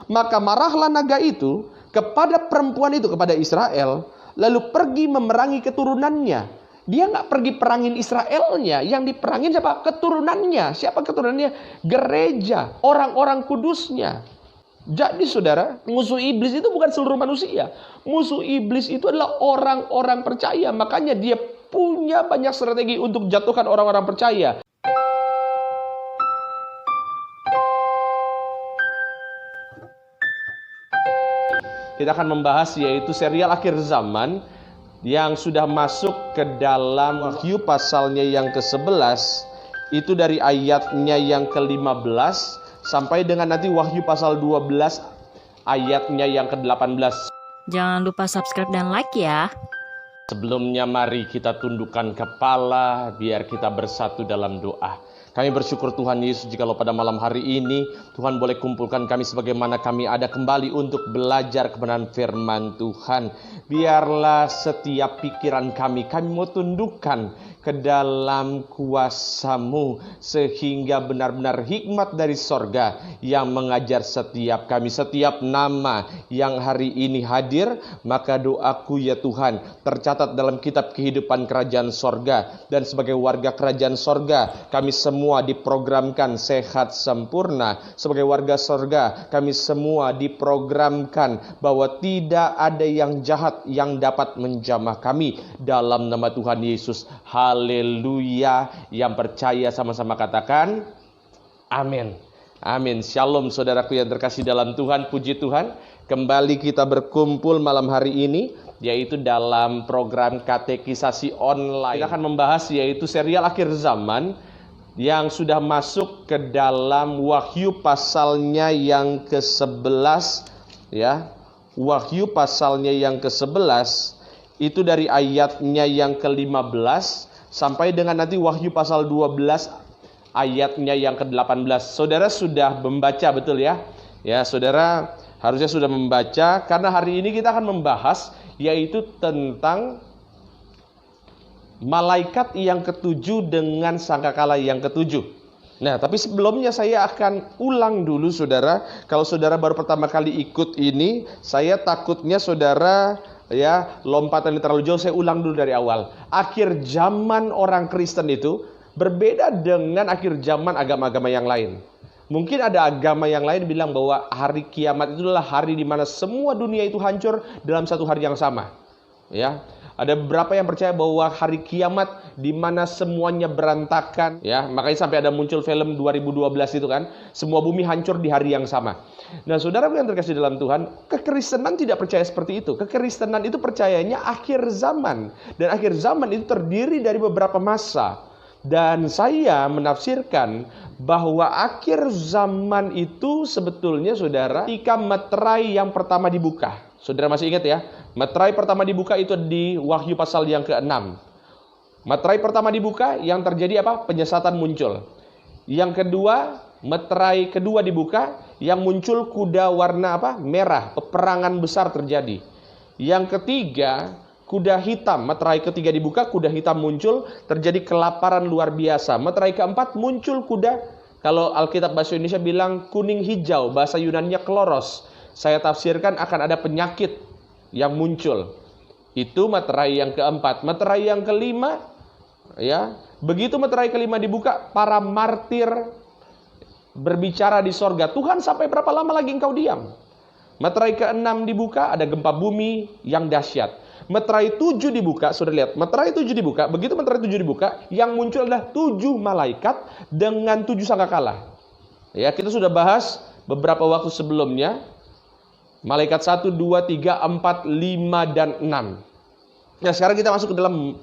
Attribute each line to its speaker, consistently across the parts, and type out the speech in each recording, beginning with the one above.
Speaker 1: Maka marahlah naga itu kepada perempuan itu, kepada Israel, lalu pergi memerangi keturunannya. Dia nggak pergi perangin Israelnya, yang diperangin siapa? Keturunannya. Siapa keturunannya? Gereja, orang-orang kudusnya. Jadi saudara, musuh iblis itu bukan seluruh manusia. Musuh iblis itu adalah orang-orang percaya. Makanya dia punya banyak strategi untuk jatuhkan orang-orang percaya. Kita akan membahas yaitu serial akhir zaman yang sudah masuk ke dalam Wahyu pasalnya yang ke-11. Itu dari ayatnya yang ke-15 sampai dengan nanti Wahyu pasal 12 ayatnya yang ke-18.
Speaker 2: Jangan lupa subscribe dan like ya.
Speaker 1: Sebelumnya mari kita tundukkan kepala biar kita bersatu dalam doa. Kami bersyukur Tuhan Yesus jikalau pada malam hari ini Tuhan boleh kumpulkan kami sebagaimana kami ada kembali untuk belajar kebenaran firman Tuhan. Biarlah setiap pikiran kami mau tundukkan ke dalam kuasa-Mu sehingga benar-benar hikmat dari sorga yang mengajar setiap kami. Setiap nama yang hari ini hadir, maka doaku ya Tuhan tercatat dalam kitab kehidupan kerajaan sorga. Dan sebagai warga kerajaan sorga, kami semua diprogramkan sehat sempurna. Sebagai warga sorga, kami semua diprogramkan bahwa tidak ada yang jahat yang dapat menjamah kami. Dalam nama Tuhan Yesus, haleluya. Yang percaya sama-sama katakan amin. Amin. Shalom saudaraku yang terkasih dalam Tuhan. Puji Tuhan, kembali kita berkumpul malam hari ini, yaitu dalam program katekisasi online. Kita akan membahas yaitu serial akhir zaman yang sudah masuk ke dalam Wahyu pasalnya yang ke-11, ya. Wahyu pasalnya yang ke-11 itu dari ayatnya yang ke-15 sampai dengan nanti Wahyu pasal 12 ayatnya yang ke-18. Saudara sudah membaca betul ya? Ya, saudara harusnya sudah membaca karena hari ini kita akan membahas yaitu tentang malaikat yang ketujuh dengan sangkakala yang ketujuh. Nah, tapi sebelumnya saya akan ulang dulu saudara. Kalau saudara baru pertama kali ikut ini, saya takutnya saudara ya lompatan terlalu jauh. Saya ulang dulu dari awal. Akhir zaman orang Kristen itu berbeda dengan akhir zaman agama-agama yang lain. Mungkin ada agama yang lain bilang bahwa hari kiamat itu adalah hari di mana semua dunia itu hancur dalam satu hari yang sama. Ya, ada beberapa yang percaya bahwa hari kiamat di mana semuanya berantakan, ya. Makanya sampai ada muncul film 2012 itu kan, semua bumi hancur di hari yang sama. Nah, saudaraku yang terkasih dalam Tuhan, kekristenan tidak percaya seperti itu. Kekristenan itu percayanya akhir zaman, dan akhir zaman itu terdiri dari beberapa masa. Dan saya menafsirkan bahwa akhir zaman itu sebetulnya saudara ketika meterai yang pertama dibuka. Saudara masih ingat ya? Meterai pertama dibuka itu di Wahyu pasal yang ke-6. Meterai pertama dibuka, yang terjadi apa? Penyesatan muncul. Yang kedua, meterai kedua dibuka, yang muncul kuda warna apa? Merah. Peperangan besar terjadi. Yang ketiga, kuda hitam. Meterai ketiga dibuka, kuda hitam muncul, terjadi kelaparan luar biasa. Meterai keempat muncul kuda, kalau Alkitab bahasa Indonesia bilang kuning hijau, bahasa Yunaninya kloros. Saya tafsirkan akan ada penyakit yang muncul. Itu meterai yang keempat. Meterai yang kelima, ya, begitu meterai kelima dibuka, para martir berbicara di sorga. Tuhan, sampai berapa lama lagi engkau diam? Meterai keenam dibuka, ada gempa bumi yang dahsyat. Meterai 7 dibuka, sudah lihat, meterai 7 dibuka, begitu meterai 7 dibuka, yang muncul adalah 7 malaikat dengan 7 sangkakala. Ya, kita sudah bahas beberapa waktu sebelumnya. Malaikat 1, 2, 3, 4, 5, dan 6. Nah, sekarang kita masuk ke dalam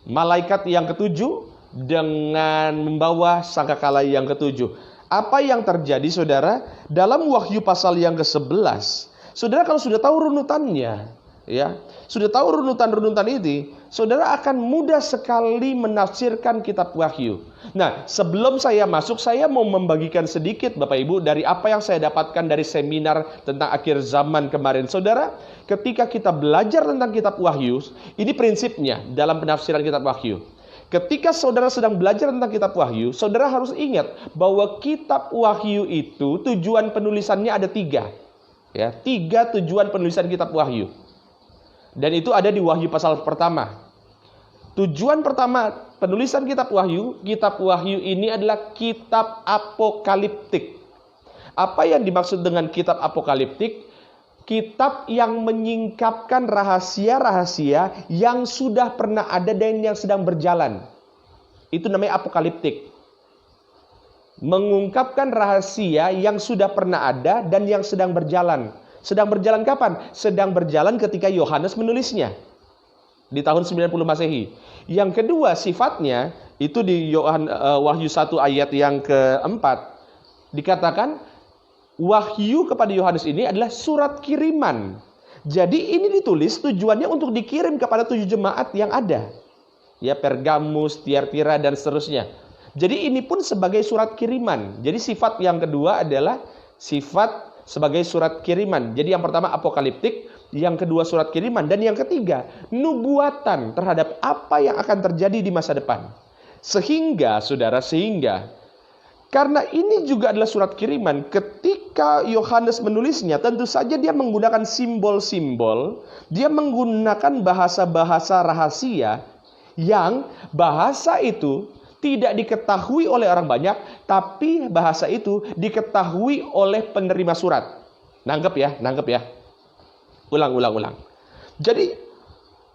Speaker 1: malaikat yang ketujuh dengan membawa sangkakala yang ketujuh. Apa yang terjadi saudara dalam Wahyu pasal yang ke-11? Saudara kalau sudah tahu runutannya, ya, sudah tahu runutan-runutan ini, saudara akan mudah sekali menafsirkan kitab Wahyu. Nah, sebelum saya masuk, saya mau membagikan sedikit Bapak Ibu dari apa yang saya dapatkan dari seminar tentang akhir zaman kemarin. Saudara, ketika kita belajar tentang kitab Wahyu, ini prinsipnya dalam penafsiran kitab Wahyu. Ketika saudara sedang belajar tentang kitab Wahyu, saudara harus ingat bahwa kitab Wahyu itu tujuan penulisannya ada 3. Ya, 3 tujuan penulisan kitab Wahyu. Dan itu ada di Wahyu pasal pertama. Tujuan pertama penulisan kitab Wahyu ini adalah kitab apokaliptik. Apa yang dimaksud dengan kitab apokaliptik? Kitab yang menyingkapkan rahasia-rahasia yang sudah pernah ada dan yang sedang berjalan. Itu namanya apokaliptik. Mengungkapkan rahasia yang sudah pernah ada dan yang sedang berjalan. Sedang berjalan kapan? Sedang berjalan ketika Yohanes menulisnya. Di tahun 90 Masehi. Yang kedua sifatnya, itu di Wahyu 1 ayat yang keempat. Dikatakan, Wahyu kepada Yohanes ini adalah surat kiriman. Jadi ini ditulis tujuannya untuk dikirim kepada 7 jemaat yang ada. Ya, Pergamus, Tiatira, dan seterusnya. Jadi ini pun sebagai surat kiriman. Jadi sifat yang kedua adalah sifat sebagai surat kiriman. Jadi yang pertama apokaliptik, yang kedua surat kiriman, dan yang ketiga nubuatan terhadap apa yang akan terjadi di masa depan. Sehingga karena ini juga adalah surat kiriman, ketika Yohanes menulisnya tentu saja dia menggunakan simbol-simbol, dia menggunakan bahasa-bahasa rahasia yang bahasa itu tidak diketahui oleh orang banyak, tapi bahasa itu diketahui oleh penerima surat. Nangkep ya? Ulang. Jadi,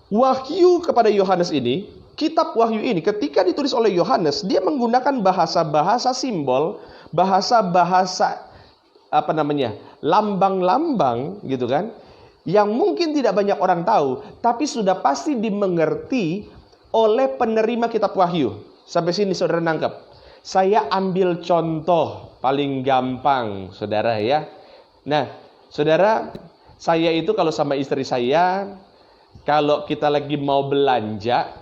Speaker 1: Wahyu kepada Yohanes ini, kitab Wahyu ini ketika ditulis oleh Yohanes, dia menggunakan bahasa-bahasa simbol, bahasa-bahasa lambang-lambang gitu kan, yang mungkin tidak banyak orang tahu, tapi sudah pasti dimengerti oleh penerima kitab Wahyu. Sampai sini saudara nangkep. Saya ambil contoh paling gampang, saudara ya. Nah, saudara, saya itu kalau sama istri saya, kalau kita lagi mau belanja,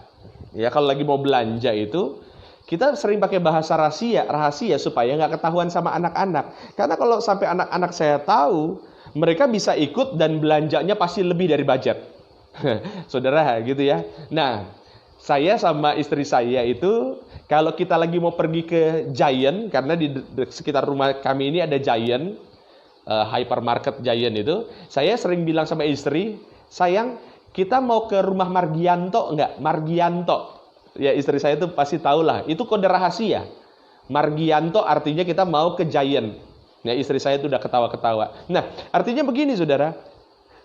Speaker 1: ya kalau lagi mau belanja itu, kita sering pakai bahasa rahasia supaya nggak ketahuan sama anak-anak. Karena kalau sampai anak-anak saya tahu, mereka bisa ikut dan belanjanya pasti lebih dari budget. Saudara gitu ya. Nah, saya sama istri saya itu kalau kita lagi mau pergi ke Giant, karena di sekitar rumah kami ini ada Giant, hypermarket Giant itu, saya sering bilang sama istri, sayang, kita mau ke rumah Margianto enggak? Margianto. Ya istri saya itu pasti tahulah, itu kode rahasia. Margianto artinya kita mau ke Giant. Ya istri saya itu udah ketawa-ketawa. Nah, artinya begini saudara,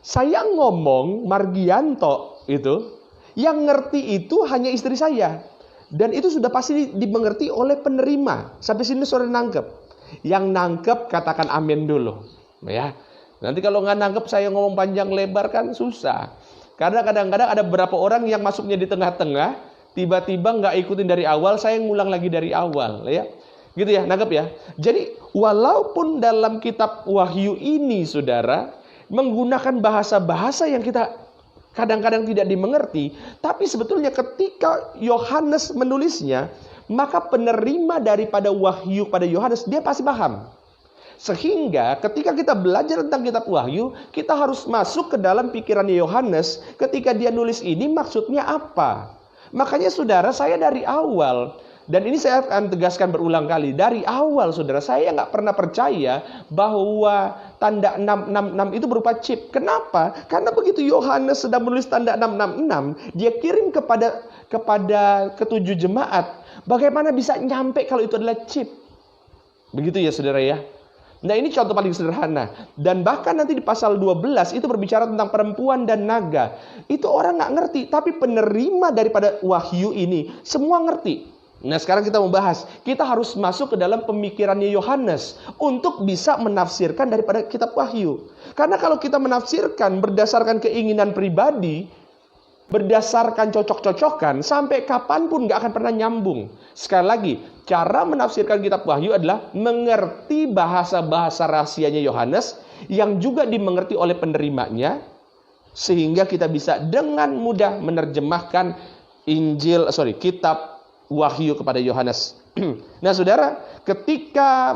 Speaker 1: saya ngomong Margianto itu, yang ngerti itu hanya istri saya. Dan itu sudah pasti dimengerti oleh penerima. Sampai sini saudara nangkep. Yang nangkep katakan amin dulu. Ya. Nanti kalau nggak nangkep saya ngomong panjang lebar kan susah. Karena kadang-kadang ada beberapa orang yang masuknya di tengah-tengah, tiba-tiba nggak ikutin dari awal, saya ngulang lagi dari awal. Ya. Gitu ya, nangkep ya. Jadi walaupun dalam kitab Wahyu ini saudara, menggunakan bahasa-bahasa yang kita kadang-kadang tidak dimengerti, tapi sebetulnya ketika Yohanes menulisnya, maka penerima daripada wahyu pada Yohanes dia pasti paham. Sehingga ketika kita belajar tentang kitab Wahyu, kita harus masuk ke dalam pikirannya Yohanes ketika dia nulis ini maksudnya apa. Makanya saudara, saya dari awal, dan ini saya akan tegaskan berulang kali, dari awal saudara, saya nggak pernah percaya bahwa tanda 666 itu berupa chip. Kenapa? Karena begitu Yohanes sedang menulis tanda 666, dia kirim kepada ketujuh jemaat. Bagaimana bisa nyampe kalau itu adalah chip? Begitu ya saudara ya. Nah ini contoh paling sederhana. Dan bahkan nanti di pasal 12 itu berbicara tentang perempuan dan naga. Itu orang nggak ngerti, tapi penerima daripada wahyu ini semua ngerti. Nah sekarang kita membahas, kita harus masuk ke dalam pemikirannya Yohanes untuk bisa menafsirkan daripada kitab Wahyu. Karena kalau kita menafsirkan berdasarkan keinginan pribadi, berdasarkan cocok-cocokan, sampai kapanpun gak akan pernah nyambung. Sekali lagi, cara menafsirkan kitab Wahyu adalah mengerti bahasa-bahasa rahasianya Yohanes yang juga dimengerti oleh penerimanya, sehingga kita bisa dengan mudah menerjemahkan kitab Wahyu kepada Yohanes. Nah saudara, ketika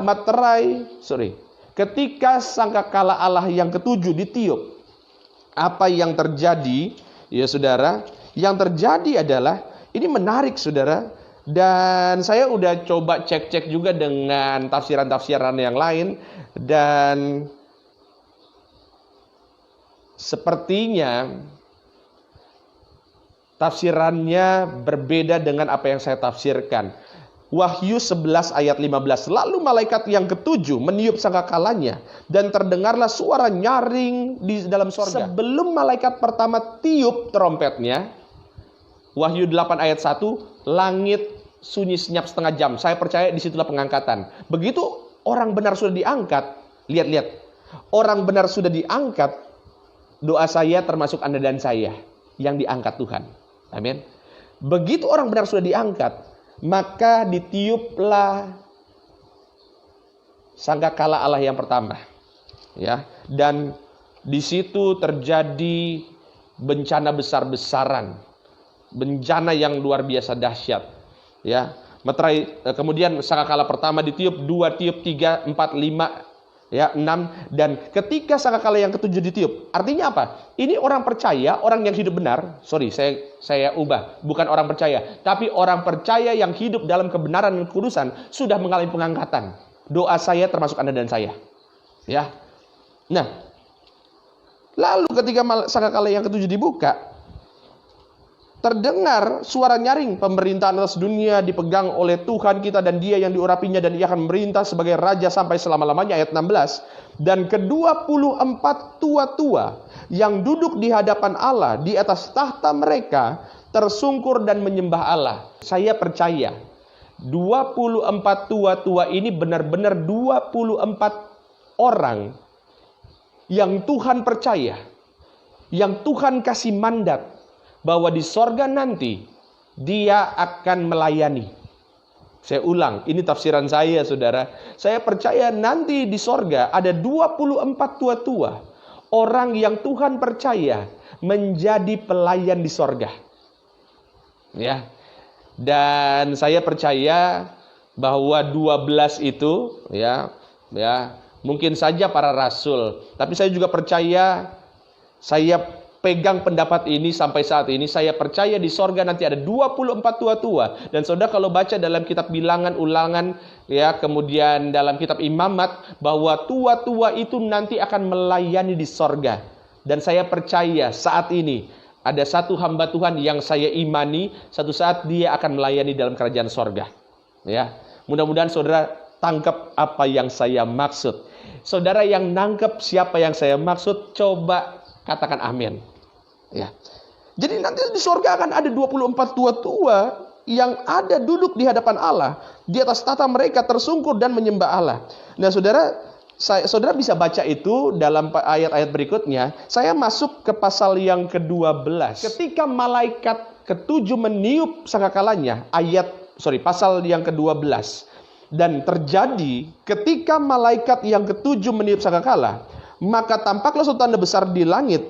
Speaker 1: ketika sangkakala Allah yang ketujuh ditiup, apa yang terjadi? Ya saudara, yang terjadi adalah, ini menarik saudara, dan saya udah coba cek-cek juga dengan tafsiran-tafsiran yang lain, dan sepertinya tafsirannya berbeda dengan apa yang saya tafsirkan. Wahyu 11 ayat 15. Lalu malaikat yang ketujuh meniup sangkakalanya dan terdengarlah suara nyaring di dalam sorga. Sebelum malaikat pertama tiup trompetnya, Wahyu 8 ayat 1, langit sunyi senyap setengah jam. Saya percaya disitulah pengangkatan. Begitu orang benar sudah diangkat, lihat-lihat. Orang benar sudah diangkat, doa saya termasuk Anda dan saya yang diangkat Tuhan. Amin. Begitu orang benar sudah diangkat, maka ditiuplah sangkakala Allah yang pertama, ya. Dan di situ terjadi bencana besar-besaran, bencana yang luar biasa dahsyat, ya. Meterai, kemudian sangkakala pertama ditiup, 2 tiup, 3, 4, 5, ya, 6, dan ketika sangkakala yang ketujuh ditiup, artinya apa? Ini orang percaya, orang yang hidup benar. Sorry, saya ubah, bukan orang percaya, tapi orang percaya yang hidup dalam kebenaran dan kekudusan sudah mengalami pengangkatan. Doa saya termasuk Anda dan saya, ya. Nah, lalu ketika sangkakala yang ketujuh dibuka, terdengar suara nyaring, pemerintahan atas dunia dipegang oleh Tuhan kita dan Dia yang diurapinya, dan Ia akan memerintah sebagai raja sampai selama-lamanya. Ayat 16. Dan ke-24 tua-tua yang duduk di hadapan Allah di atas tahta mereka tersungkur dan menyembah Allah. Saya percaya 24 tua-tua ini benar-benar 24 orang yang Tuhan percaya, yang Tuhan kasih mandat bahwa di sorga nanti Dia akan melayani. Saya ulang, ini tafsiran saya, saudara. Saya percaya nanti di sorga ada 24 tua-tua, orang yang Tuhan percaya menjadi pelayan di sorga, ya. Dan saya percaya bahwa 12 itu, ya, mungkin saja para rasul. Tapi saya juga percaya, saya pegang pendapat ini sampai saat ini. Saya percaya di sorga nanti ada 24 tua-tua. Dan saudara kalau baca dalam kitab Bilangan, Ulangan, ya, kemudian dalam kitab Imamat, bahwa tua-tua itu nanti akan melayani di sorga. Dan saya percaya saat ini ada satu hamba Tuhan yang saya imani, satu saat dia akan melayani dalam kerajaan sorga, ya. Mudah-mudahan saudara tangkap apa yang saya maksud. Saudara yang nangkep siapa yang saya maksud, coba katakan amin. Ya. Jadi nanti di sorga akan ada 24 tua-tua yang ada duduk di hadapan Allah. Di atas tahta mereka tersungkur dan menyembah Allah. Nah, saudara bisa baca itu dalam ayat-ayat berikutnya. Saya masuk ke pasal yang ke-12. Ketika malaikat ketujuh meniup sangkakalanya, pasal yang ke-12. Dan terjadi ketika malaikat yang ketujuh meniup sangkakala, maka tampaklah suatu tanda besar di langit.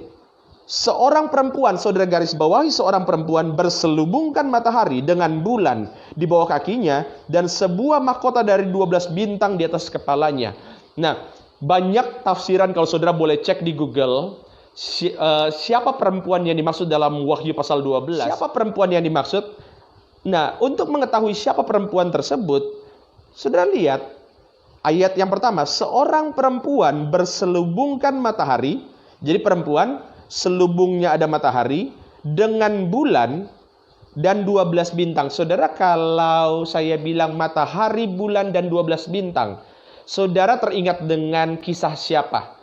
Speaker 1: Seorang perempuan, saudara garis bawahi, seorang perempuan berselubungkan matahari dengan bulan di bawah kakinya dan sebuah mahkota dari 12 bintang di atas kepalanya. Nah, banyak tafsiran kalau saudara boleh cek di Google, siapa perempuan yang dimaksud dalam Wahyu pasal 12. Siapa perempuan yang dimaksud? Nah, untuk mengetahui siapa perempuan tersebut, saudara lihat ayat yang pertama, seorang perempuan berselubungkan matahari. Jadi perempuan, selubungnya ada matahari dengan bulan dan 12 bintang. Saudara, kalau saya bilang matahari, bulan, dan 12 bintang, saudara teringat dengan kisah siapa?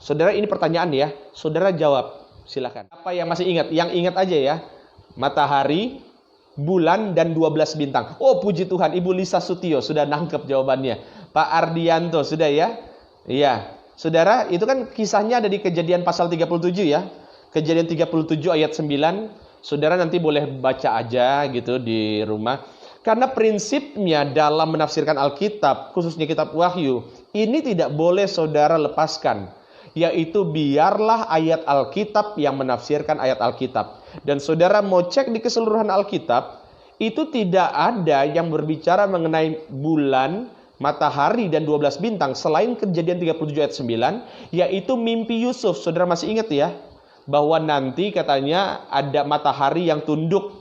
Speaker 1: Saudara, ini pertanyaan ya. Saudara jawab, silakan. Apa yang masih ingat? Yang ingat aja ya. Matahari, bulan, dan 12 bintang. Oh, puji Tuhan, Ibu Lisa Sutio sudah nangkep jawabannya. Pak Ardianto sudah ya? Iya. Saudara, itu kan kisahnya ada di Kejadian pasal 37 ya. Kejadian 37 ayat 9. Saudara nanti boleh baca aja gitu di rumah. Karena prinsipnya dalam menafsirkan Alkitab, khususnya kitab Wahyu, ini tidak boleh saudara lepaskan. Yaitu biarlah ayat Alkitab yang menafsirkan ayat Alkitab. Dan saudara mau cek di keseluruhan Alkitab, itu tidak ada yang berbicara mengenai bulan, matahari, dan 12 bintang selain Kejadian 37 ayat 9, yaitu mimpi Yusuf. Saudara masih ingat ya, bahwa nanti katanya ada matahari yang tunduk.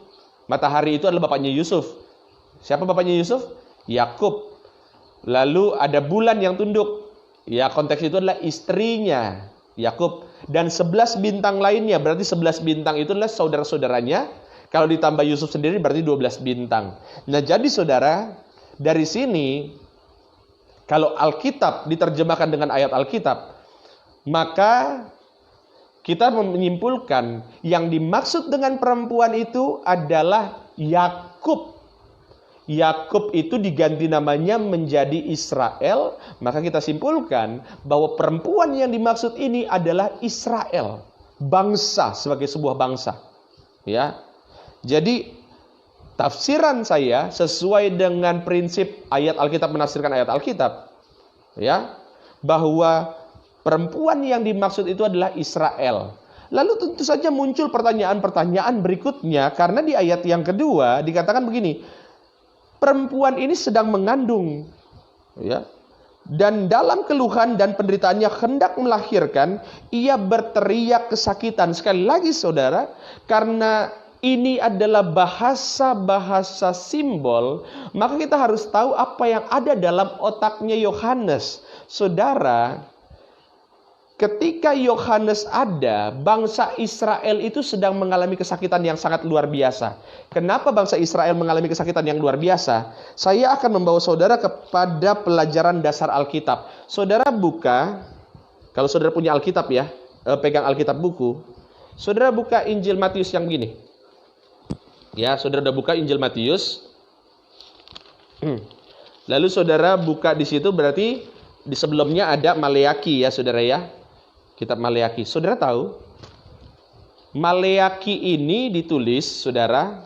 Speaker 1: Matahari itu adalah bapaknya Yusuf. Siapa bapaknya Yusuf? Yakub. Lalu ada bulan yang tunduk. Ya, konteks itu adalah istrinya Yakub. Dan 11 bintang lainnya, berarti 11 bintang itu adalah saudara-saudaranya. Kalau ditambah Yusuf sendiri berarti 12 bintang. Nah, jadi saudara, dari sini kalau Alkitab diterjemahkan dengan ayat Alkitab, maka kita menyimpulkan yang dimaksud dengan perempuan itu adalah Yakub. Yakub itu diganti namanya menjadi Israel, maka kita simpulkan bahwa perempuan yang dimaksud ini adalah Israel, bangsa, sebagai sebuah bangsa. Ya. Jadi tafsiran saya sesuai dengan prinsip ayat Alkitab menafsirkan ayat Alkitab, ya, bahwa perempuan yang dimaksud itu adalah Israel. Lalu tentu saja muncul pertanyaan-pertanyaan berikutnya, karena di ayat yang kedua dikatakan begini, perempuan ini sedang mengandung, ya, dan dalam keluhan dan penderitaannya hendak melahirkan, ia berteriak kesakitan. Sekali lagi saudara, karena ini adalah bahasa-bahasa simbol, maka kita harus tahu apa yang ada dalam otaknya Yohanes. Saudara, ketika Yohanes ada, bangsa Israel itu sedang mengalami kesakitan yang sangat luar biasa. Kenapa bangsa Israel mengalami kesakitan yang luar biasa? Saya akan membawa saudara kepada pelajaran dasar Alkitab. Saudara buka, kalau saudara punya Alkitab ya, pegang Alkitab buku, saudara buka Injil Matius yang begini. Ya, saudara udah buka Injil Matius. Lalu saudara buka di situ, berarti di sebelumnya ada Maleaki ya saudara ya. Kitab Maleaki. Saudara tahu, Maleaki ini ditulis, saudara,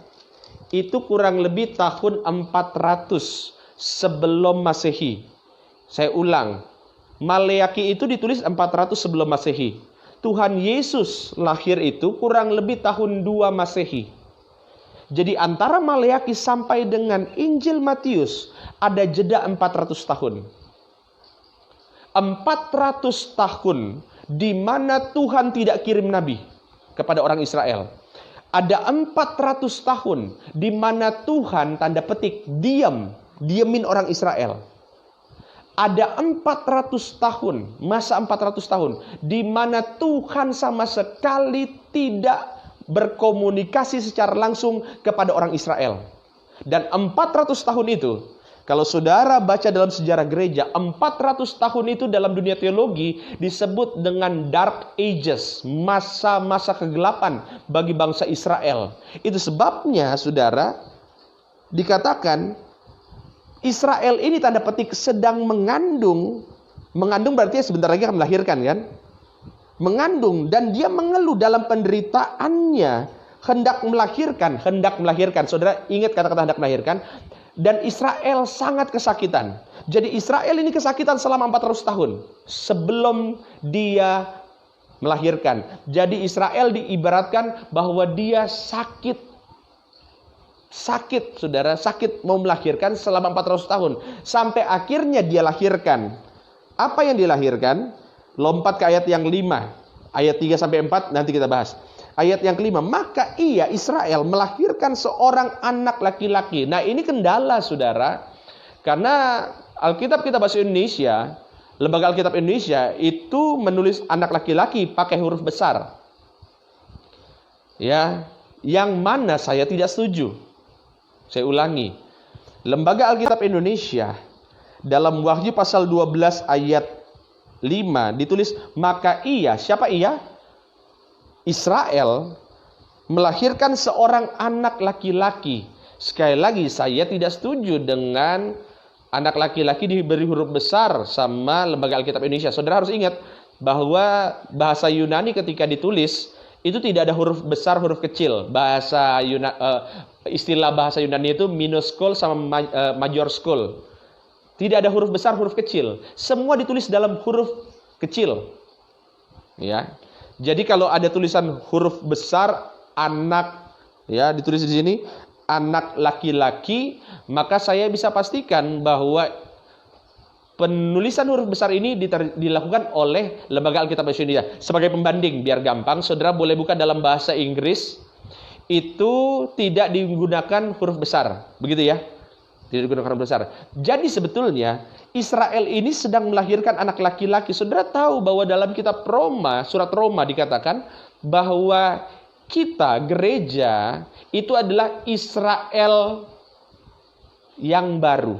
Speaker 1: itu kurang lebih tahun 400 sebelum Masehi. Saya ulang, Maleaki itu ditulis 400 sebelum Masehi. Tuhan Yesus lahir itu kurang lebih tahun 2 Masehi. Jadi antara Maleaki sampai dengan Injil Matius ada jeda 400 tahun. 400 tahun di mana Tuhan tidak kirim nabi kepada orang Israel. Ada 400 tahun di mana Tuhan tanda petik diamin orang Israel. Ada 400 tahun, masa 400 tahun di mana Tuhan sama sekali tidak berkomunikasi secara langsung kepada orang Israel. Dan 400 tahun itu, kalau saudara baca dalam sejarah gereja, 400 tahun itu dalam dunia teologi disebut dengan Dark Ages, masa-masa kegelapan bagi bangsa Israel. Itu sebabnya, saudara, dikatakan Israel ini tanda petik sedang mengandung. Mengandung berarti sebentar lagi akan melahirkan kan? Mengandung, dan dia mengeluh dalam penderitaannya, hendak melahirkan. Saudara ingat kata-kata hendak melahirkan. Dan Israel sangat kesakitan. Jadi Israel ini kesakitan selama 400 tahun sebelum dia melahirkan. Jadi Israel diibaratkan bahwa dia sakit, saudara, sakit mau melahirkan selama 400 tahun. Sampai akhirnya dia lahirkan. Apa yang dilahirkan? Lompat ke ayat yang 5. Ayat 3-4 nanti kita bahas. Ayat yang kelima, maka ia Israel melahirkan seorang anak laki-laki. Nah ini kendala saudara. Karena Alkitab kita bahasa Indonesia, Lembaga Alkitab Indonesia itu menulis anak laki-laki pakai huruf besar. Ya, yang mana saya tidak setuju. Saya ulangi. Lembaga Alkitab Indonesia dalam Wahyu pasal 12 ayat 5 ditulis, maka ia, siapa ia? Israel melahirkan seorang anak laki-laki. Sekali lagi saya tidak setuju dengan anak laki-laki diberi huruf besar sama Lembaga Alkitab Indonesia. Saudara harus ingat bahwa bahasa Yunani ketika ditulis itu tidak ada huruf besar, huruf kecil. Istilah bahasa Yunani itu minuscule sama majuscule. Tidak ada huruf besar, huruf kecil. Semua ditulis dalam huruf kecil. Ya. Jadi kalau ada tulisan huruf besar anak, ya ditulis di sini anak laki-laki, maka saya bisa pastikan bahwa penulisan huruf besar ini dilakukan oleh Lembaga Alkitab Indonesia. Sebagai pembanding biar gampang, saudara boleh buka dalam bahasa Inggris, itu tidak digunakan huruf besar, begitu ya. Tidak digunakan besar. Jadi sebetulnya Israel ini sedang melahirkan anak laki-laki. Saudara tahu bahwa dalam kitab Roma, surat Roma dikatakan bahwa kita, gereja, itu adalah Israel yang baru.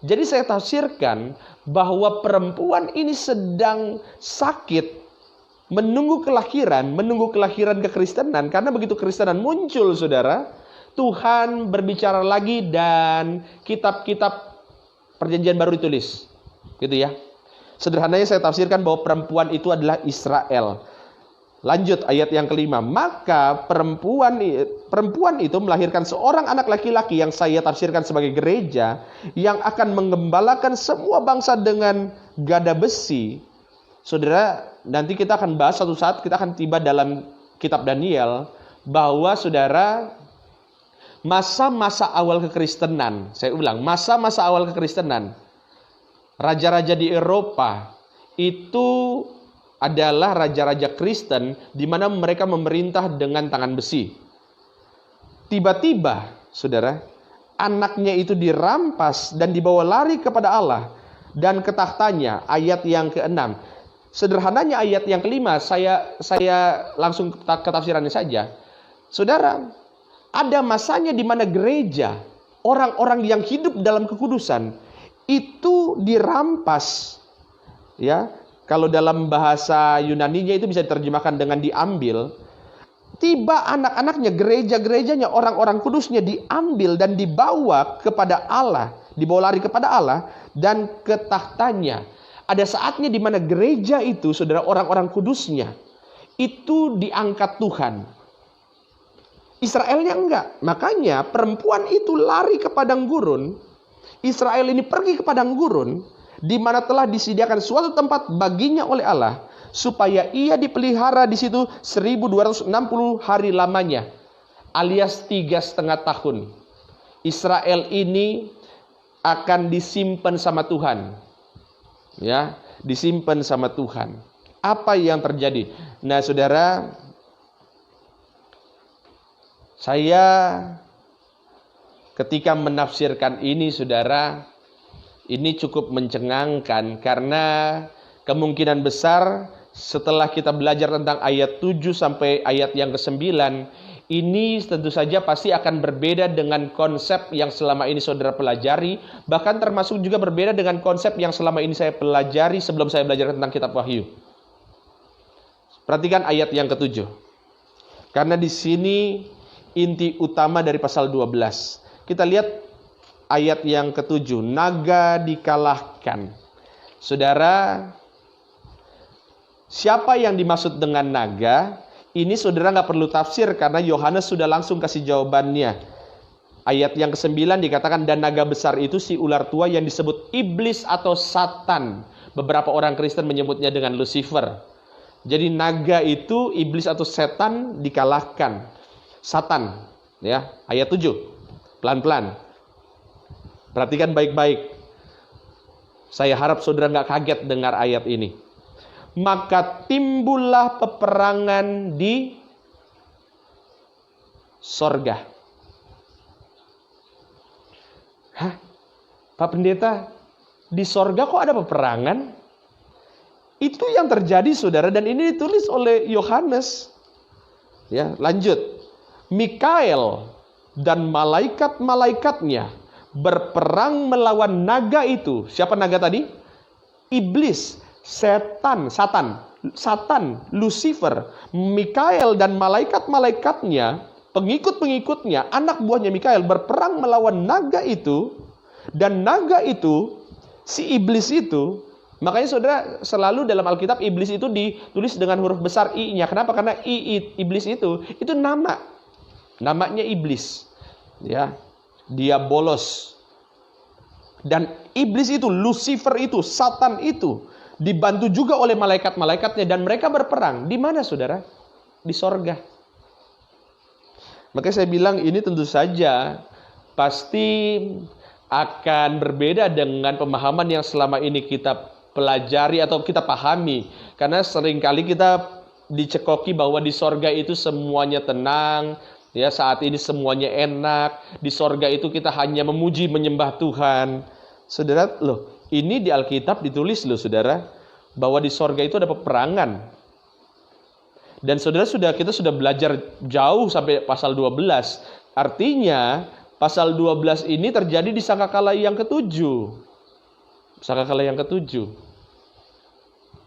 Speaker 1: Jadi saya tafsirkan bahwa perempuan ini sedang sakit, menunggu kelahiran kekristenan. Karena begitu kekristenan muncul, saudara, Tuhan berbicara lagi dan kitab-kitab perjanjian baru ditulis. Gitu ya. Sederhananya saya tafsirkan bahwa perempuan itu adalah Israel. Lanjut ayat yang kelima. Maka perempuan itu melahirkan seorang anak laki-laki yang saya tafsirkan sebagai gereja, yang akan menggembalakan semua bangsa dengan gada besi. Saudara, nanti kita akan bahas suatu saat, kita akan tiba dalam kitab Daniel, bahwa saudara, masa-masa awal kekristenan, saya ulang, masa-masa awal kekristenan, raja-raja di Eropa itu adalah raja-raja Kristen di mana mereka memerintah dengan tangan besi. Tiba-tiba, saudara, anaknya itu dirampas dan dibawa lari kepada Allah dan ke tahtanya, ayat yang ke-6. Sederhananya ayat yang ke-5, saya langsung ke tafsirannya saja. Saudara, ada masanya di mana gereja, orang-orang yang hidup dalam kekudusan itu dirampas. Ya, kalau dalam bahasa Yunaninya itu bisa diterjemahkan dengan diambil. Tiba anak-anaknya, gereja-gerejanya, orang-orang kudusnya diambil dan dibawa kepada Allah, dibawa lari kepada Allah dan ke tahtanya. Ada saatnya di mana gereja itu, saudara, orang-orang kudusnya itu diangkat Tuhan. Israelnya enggak. Makanya perempuan itu lari ke padang gurun. Israel ini pergi ke padang gurun, di mana telah disediakan suatu tempat baginya oleh Allah, supaya ia dipelihara di situ 1260 hari lamanya, alias 3,5 tahun. Israel ini akan disimpan sama Tuhan. Ya, disimpan sama Tuhan. Apa yang terjadi? Nah, saudara, saya ketika menafsirkan ini, saudara, ini cukup mencengangkan karena kemungkinan besar setelah kita belajar tentang ayat 7 sampai ayat yang ke-9, ini tentu saja pasti akan berbeda dengan konsep yang selama ini saudara pelajari, bahkan termasuk juga berbeda dengan konsep yang selama ini saya pelajari sebelum saya belajar tentang kitab Wahyu. Perhatikan ayat yang ke-7. Karena di sini inti utama dari pasal 12. Kita lihat ayat yang ke-7. Naga dikalahkan. Saudara, siapa yang dimaksud dengan naga? Ini saudara nggak perlu tafsir karena Yohanes sudah langsung kasih jawabannya. Ayat yang ke-9 dikatakan, dan naga besar itu si ular tua yang disebut iblis atau Satan. Beberapa orang Kristen menyebutnya dengan Lucifer. Jadi naga itu, iblis atau setan dikalahkan. Satan, ya, ayat 7. Pelan-pelan. Perhatikan baik-baik. Saya harap saudara nggak kaget dengar ayat ini. Maka timbullah peperangan di sorga. Hah? Pak Pendeta, di sorga kok ada peperangan? Itu yang terjadi, saudara, dan ini ditulis oleh Yohanes. Ya, lanjut. Mikael dan malaikat-malaikatnya berperang melawan naga itu. Siapa naga tadi? Iblis, Satan, Lucifer. Mikael dan malaikat-malaikatnya, pengikut-pengikutnya, anak buahnya Mikael berperang melawan naga itu. Dan naga itu, si iblis itu, makanya saudara selalu dalam Alkitab iblis itu ditulis dengan huruf besar I-nya. Kenapa? Karena iblis itu nama. Namanya iblis. Ya. Diabolos. Dan iblis itu, Lucifer itu, Satan itu dibantu juga oleh malaikat-malaikatnya dan mereka berperang. Di mana, saudara? Di sorga. Makanya saya bilang ini tentu saja pasti akan berbeda dengan pemahaman yang selama ini kita pelajari atau kita pahami. Karena seringkali kita dicekoki bahwa di sorga itu semuanya tenang, Ya, saat ini semuanya enak. Di sorga itu kita hanya memuji, menyembah Tuhan. Saudara, loh, ini di Alkitab ditulis loh, saudara, bahwa di sorga itu ada peperangan. Dan saudara kita sudah belajar jauh sampai pasal 12. Artinya, pasal 12 ini terjadi di sangkakala yang ketujuh. Sangkakala yang ketujuh.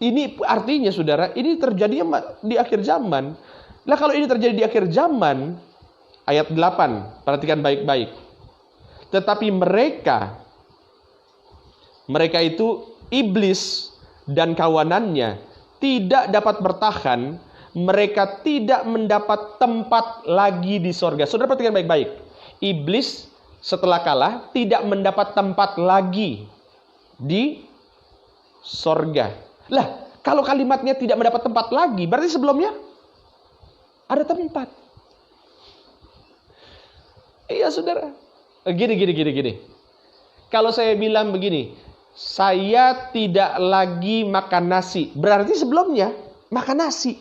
Speaker 1: Ini artinya, saudara, ini terjadinya di akhir zaman. Nah, kalau ini terjadi di akhir zaman, ayat 8, perhatikan baik-baik. Tetapi mereka itu iblis dan kawanannya tidak dapat bertahan, mereka tidak mendapat tempat lagi di sorga. Saudara perhatikan baik-baik. Iblis setelah kalah tidak mendapat tempat lagi di sorga. Lah, kalau kalimatnya tidak mendapat tempat lagi, berarti sebelumnya ada tempat. Iya, saudara. Gini. Kalau saya bilang begini, saya tidak lagi makan nasi, berarti sebelumnya makan nasi.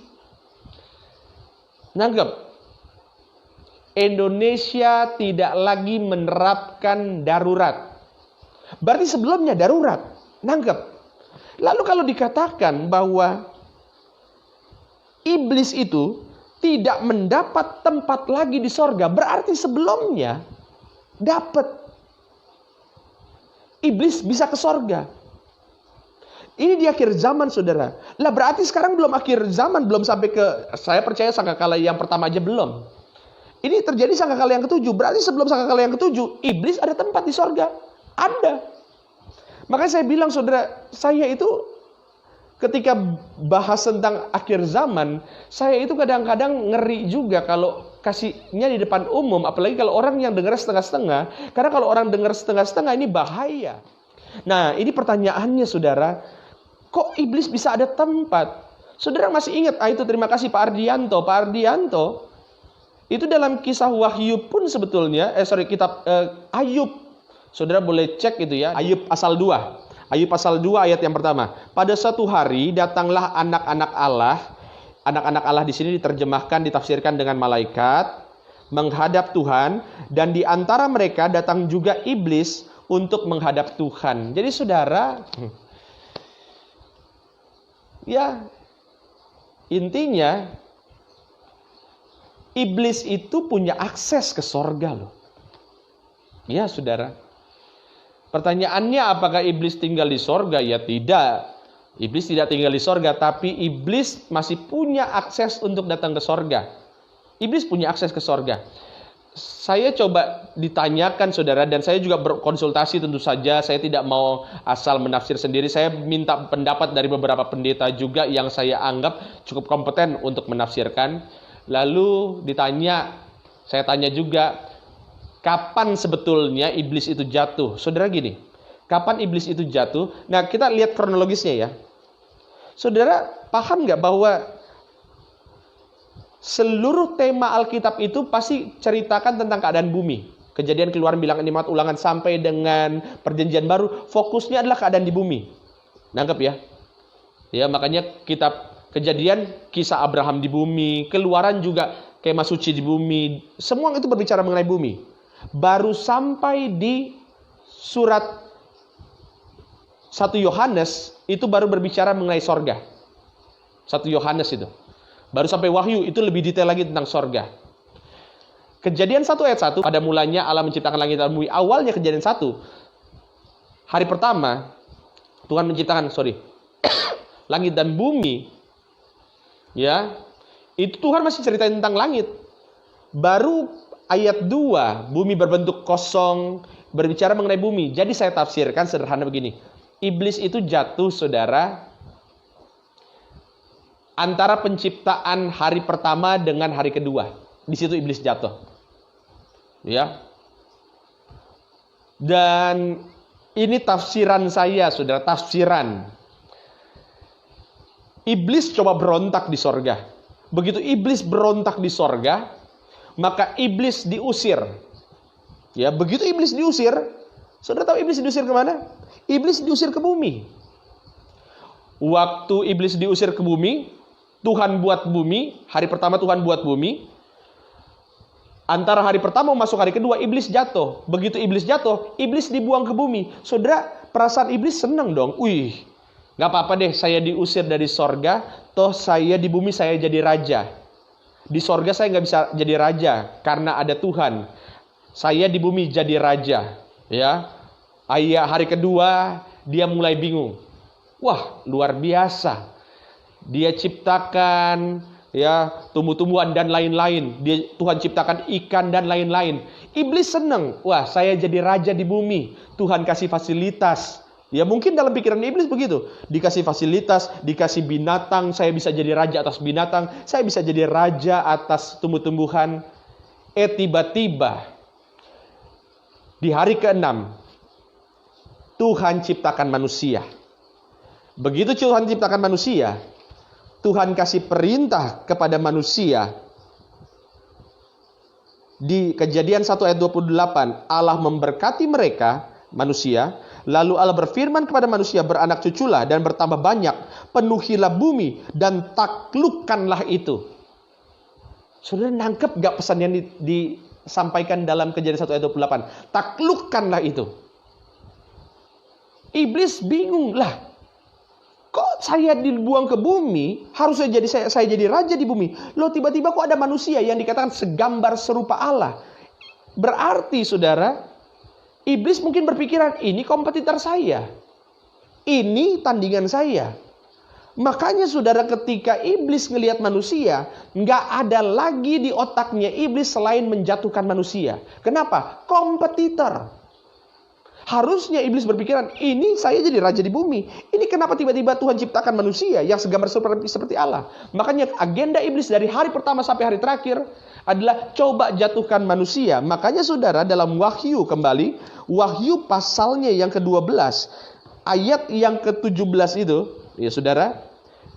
Speaker 1: Nanggap. Indonesia tidak lagi menerapkan darurat, berarti sebelumnya darurat. Nanggap. Lalu kalau dikatakan bahwa iblis itu tidak mendapat tempat lagi di sorga, berarti sebelumnya dapat. Iblis bisa ke sorga. Ini di akhir zaman, saudara. Lah, berarti sekarang belum akhir zaman, belum sampai ke, saya percaya sangkakala yang pertama aja belum. Ini terjadi sangkakala yang ketujuh. Berarti sebelum sangkakala yang ketujuh, iblis ada tempat di sorga. Ada. Makanya saya bilang, saudara, saya itu ketika bahas tentang akhir zaman, saya itu kadang-kadang ngeri juga kalau kasihnya di depan umum, apalagi kalau orang yang dengar setengah-setengah. Karena kalau orang dengar setengah-setengah ini bahaya. Nah, ini pertanyaannya, saudara, kok iblis bisa ada tempat? Saudara masih ingat, itu terima kasih Pak Ardianto. Pak Ardianto itu dalam kisah Wahyu pun sebetulnya, kitab Ayub. Saudara boleh cek itu ya, Ayub pasal 2. Ayub pasal 2 ayat yang pertama. Pada suatu hari datanglah anak-anak Allah. Anak-anak Allah di sini diterjemahkan, ditafsirkan dengan malaikat menghadap Tuhan, dan di antara mereka datang juga iblis untuk menghadap Tuhan. Jadi saudara, ya intinya iblis itu punya akses ke sorga loh. Ya saudara. Pertanyaannya, apakah iblis tinggal di sorga? Ya tidak. Iblis tidak tinggal di sorga, tapi iblis masih punya akses untuk datang ke sorga. Iblis punya akses ke sorga. Saya coba ditanyakan, saudara, dan saya juga berkonsultasi tentu saja. Saya tidak mau asal menafsir sendiri. Saya minta pendapat dari beberapa pendeta juga yang saya anggap cukup kompeten untuk menafsirkan. Lalu saya tanya juga, kapan sebetulnya iblis itu jatuh? Saudara gini, kapan iblis itu jatuh? Nah, kita lihat kronologisnya ya. Saudara paham nggak bahwa seluruh tema Alkitab itu pasti ceritakan tentang keadaan bumi. Kejadian, Keluaran, Bilangan, Imamat, Ulangan sampai dengan Perjanjian Baru, fokusnya adalah keadaan di bumi. Nangkep ya? Ya, makanya kitab Kejadian kisah Abraham di bumi, Keluaran juga kemah suci di bumi. Semua itu berbicara mengenai bumi. Baru sampai di surat 1 Yohanes itu baru berbicara mengenai sorga. 1 Yohanes itu. Baru sampai Wahyu itu lebih detail lagi tentang sorga. Kejadian 1 ayat 1, pada mulanya Allah menciptakan langit dan bumi. Awalnya Kejadian 1, hari pertama Tuhan menciptakan langit dan bumi. Ya, itu Tuhan masih ceritain tentang langit. Baru ayat 2, bumi berbentuk kosong, berbicara mengenai bumi. Jadi saya tafsirkan sederhana begini. Iblis itu jatuh, saudara, antara penciptaan hari pertama dengan hari kedua. Di situ iblis jatuh. Ya. Dan ini tafsiran saya, saudara, tafsiran. Iblis coba berontak di sorga. Begitu iblis berontak di sorga, maka iblis diusir. Ya, begitu iblis diusir, saudara tahu iblis diusir kemana? Iblis diusir ke bumi. Waktu iblis diusir ke bumi, Tuhan buat bumi. Hari pertama Tuhan buat bumi. Antara hari pertama masuk hari kedua, iblis jatuh. Begitu iblis jatuh, iblis dibuang ke bumi. Saudara, perasaan iblis senang dong. Wih, gak apa-apa deh saya diusir dari sorga, toh saya di bumi saya jadi raja. Di sorga saya gak bisa jadi raja karena ada Tuhan. Saya di bumi jadi raja. Ya, hari kedua dia mulai bingung. Wah, luar biasa. Dia ciptakan tumbuh-tumbuhan dan lain-lain. Tuhan ciptakan ikan dan lain-lain. Iblis senang. Wah, saya jadi raja di bumi. Tuhan kasih fasilitas. Ya mungkin dalam pikiran iblis begitu. Dikasih fasilitas, dikasih binatang, saya bisa jadi raja atas binatang, saya bisa jadi raja atas tumbuh-tumbuhan. Tiba-tiba di hari ke-6 Tuhan ciptakan manusia. Begitu Tuhan ciptakan manusia, Tuhan kasih perintah kepada manusia. Di Kejadian 1 ayat 28, Allah memberkati mereka, manusia. Lalu Allah berfirman kepada manusia, beranak cuculah dan bertambah banyak, penuhilah bumi dan taklukkanlah itu. Saudara nangkep gak pesan yang disampaikan dalam Kejadian 1 ayat 28? Taklukkanlah itu. Iblis bingung lah. Kok saya dibuang ke bumi, harusnya saya jadi raja di bumi. Loh tiba-tiba kok ada manusia yang dikatakan segambar serupa Allah. Berarti saudara, iblis mungkin berpikiran, ini kompetitor saya. Ini tandingan saya. Makanya saudara, ketika iblis ngelihat manusia, nggak ada lagi di otaknya iblis selain menjatuhkan manusia. Kenapa? Kompetitor. Harusnya iblis berpikiran, ini saya jadi raja di bumi. Ini kenapa tiba-tiba Tuhan ciptakan manusia yang segambar seperti Allah. Makanya agenda iblis dari hari pertama sampai hari terakhir adalah coba jatuhkan manusia. Makanya saudara, dalam Wahyu kembali, Wahyu pasalnya yang ke-12, ayat yang ke-17 itu, ya saudara,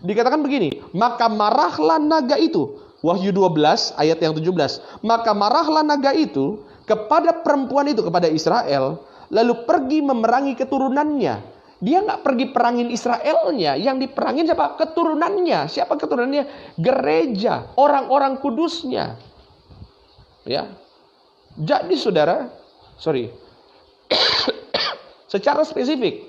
Speaker 1: dikatakan begini, maka marahlah naga itu. Wahyu 12 ayat yang 17. Maka marahlah naga itu kepada perempuan itu, kepada Israel, lalu pergi memerangi keturunannya. Dia nggak pergi perangin Israelnya, yang diperangin siapa? Keturunannya. Siapa keturunannya? Gereja, orang-orang kudusnya. Ya. Jadi saudara, secara spesifik,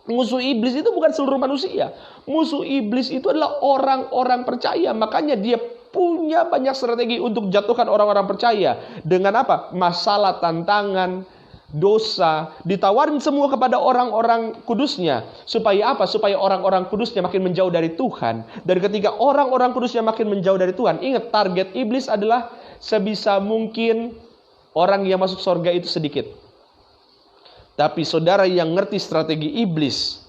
Speaker 1: musuh iblis itu bukan seluruh manusia. Musuh iblis itu adalah orang-orang percaya. Makanya dia punya banyak strategi untuk jatuhkan orang-orang percaya. Dengan apa? Masalah, tantangan, dosa, ditawarin semua kepada orang-orang kudusnya. Supaya apa? Supaya orang-orang kudusnya makin menjauh dari Tuhan. Dan ketika orang-orang kudusnya makin menjauh dari Tuhan, ingat, target iblis adalah sebisa mungkin orang yang masuk surga itu sedikit. Tapi saudara yang ngerti strategi iblis,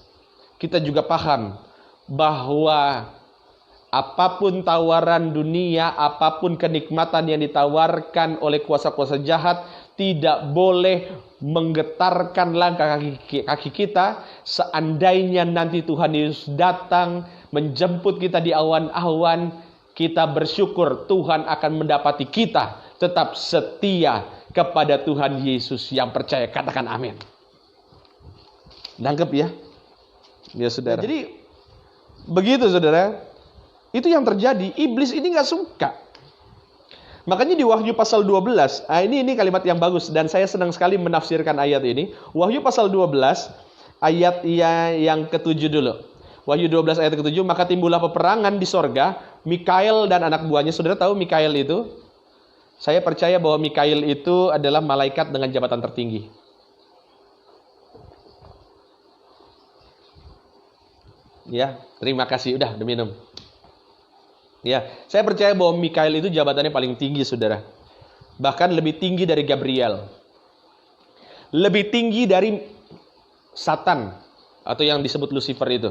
Speaker 1: kita juga paham bahwa apapun tawaran dunia, apapun kenikmatan yang ditawarkan oleh kuasa-kuasa jahat, tidak boleh menggetarkan langkah kaki kita seandainya nanti Tuhan Yesus datang menjemput kita di awan-awan. Kita bersyukur Tuhan akan mendapati kita tetap setia kepada Tuhan Yesus yang percaya. Katakan amin. Nangkep ya? Ya saudara. Jadi begitu saudara. Itu yang terjadi. Iblis ini gak suka. Makanya di Wahyu pasal 12, ini kalimat yang bagus dan saya senang sekali menafsirkan ayat ini. Wahyu pasal 12 ayat yang ke-7 dulu. Wahyu 12 ayat ke-7, maka timbullah peperangan di sorga, Mikael dan anak buahnya. Saudara tahu Mikael itu? Saya percaya bahwa Mikael itu adalah malaikat dengan jabatan tertinggi. Ya, terima kasih. Udah minum. Ya, saya percaya bahwa Mikael itu jabatannya paling tinggi, saudara. Bahkan lebih tinggi dari Gabriel. Lebih tinggi dari Satan, atau yang disebut Lucifer itu.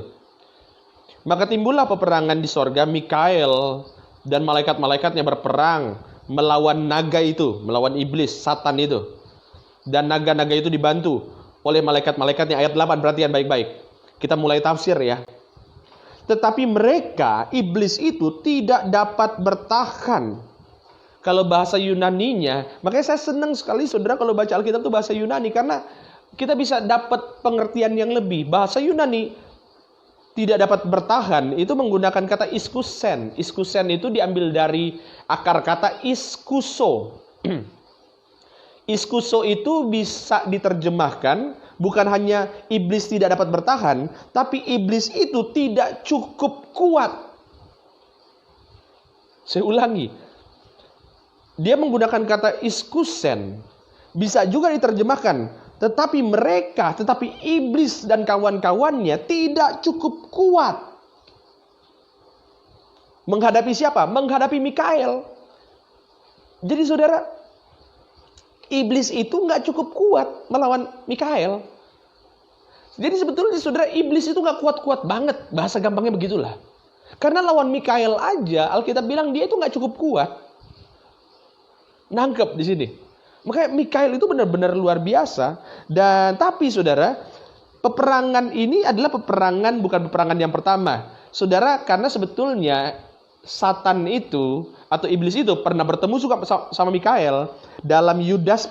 Speaker 1: Maka timbullah peperangan di sorga, Mikael dan malaikat-malaikatnya berperang melawan naga itu, melawan iblis, Satan itu. Dan naga-naga itu dibantu oleh malaikat-malaikatnya. Ayat 8, perhatian baik-baik. Kita mulai tafsir ya. Tetapi mereka, iblis itu tidak dapat bertahan. Kalau bahasa Yunaninya, makanya saya senang sekali saudara kalau baca Alkitab itu bahasa Yunani. Karena kita bisa dapat pengertian yang lebih. Bahasa Yunani tidak dapat bertahan, itu menggunakan kata iskusen. Iskusen itu diambil dari akar kata iskuso. Iskuso itu bisa diterjemahkan bukan hanya iblis tidak dapat bertahan, tapi iblis itu tidak cukup kuat. Saya ulangi. Dia menggunakan kata iskusen. Bisa juga diterjemahkan, tetapi iblis dan kawan-kawannya tidak cukup kuat. Menghadapi siapa? Menghadapi Mikael. Jadi saudara, iblis itu nggak cukup kuat melawan Mikael. Jadi sebetulnya saudara, iblis itu nggak kuat-kuat banget. Bahasa gampangnya begitulah. Karena lawan Mikael aja, Alkitab bilang dia itu nggak cukup kuat. Nangkep di sini. Makanya Mikael itu benar-benar luar biasa. Dan tapi saudara, peperangan ini adalah bukan peperangan yang pertama. Saudara, karena sebetulnya Satan itu atau iblis itu pernah bertemu sama Mikael dalam Yudas